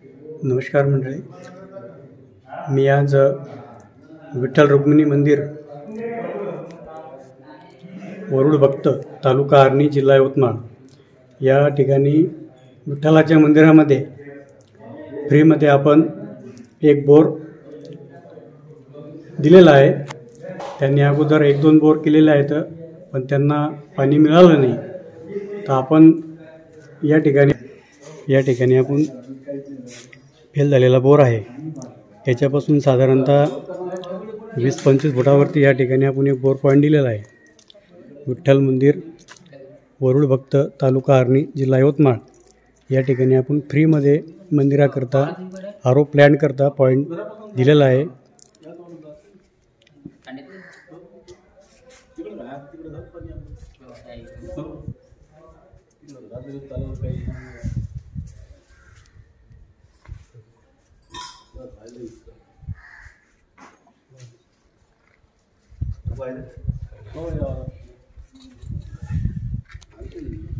नमस्कार मंडळी, मी आज विठ्ठल रुक्मिणी मंदिर वरुड भक्त तालुका आर्णी जिल्हा यवतमाळ या ठिकाणी विठ्ठलाच्या मंदिरामध्ये फ्रीमध्ये आपण एक बोर दिलेला आहे। त्यांनी अगोदर 1-2 बोर केलेले आहेत, पण त्यांना पाणी मिळालं नाही। तर आपण या ठिकाणी आपण फेल झालेला बोर आहे, याच्यापासून साधारणतः 20-25 फुटावरती या ठिकाणी आपण एक बोर पॉईंट दिलेला आहे। विठ्ठल मंदिर वरुड भक्त तालुका आर्णी जिल्हा यवतमाळ या ठिकाणी आपण फ्रीमध्ये मंदिराकरता आरो प्लॅन करता पॉईंट दिलेला आहे।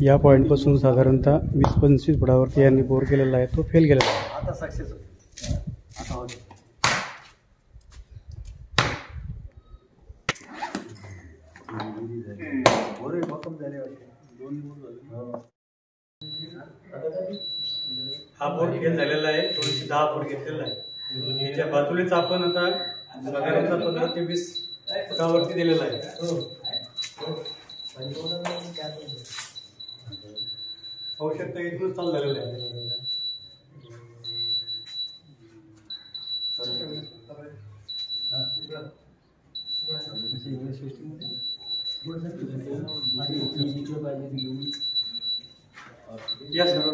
या पॉईंटपासून साधारणतः 20-25 फुटावरती यांनी बोर केलेला आहे, तो फेल गेलेला आहे। आता सक्सेस हा बोर फेल झालेला आहे, 210 फूट घेतलेला आहे। याच्या बाजूलाच आपण आता साधारणतः 15 ते 20 फुटावरती दिलेला आहे। आवश्यकता इथून चालू झालेलं आहे। या सर्व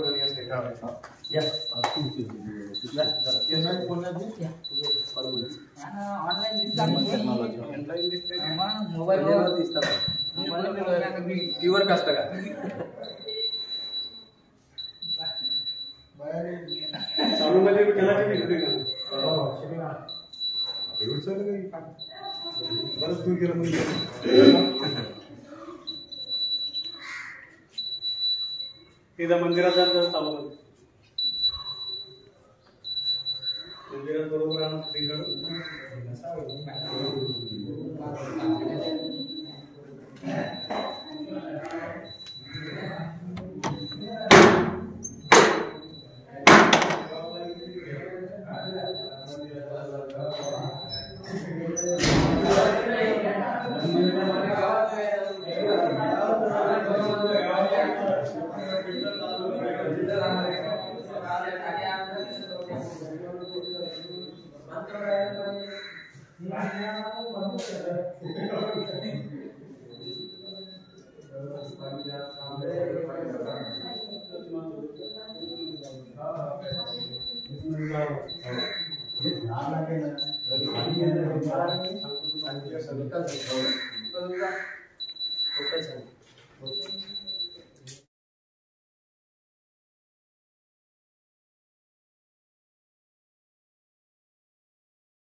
प्युअर कास्ट का चालू मध्ये केला बरंच दूर गेलं एकदा मंदिरात जाणं चालू मंदिरात बरोबर Okay.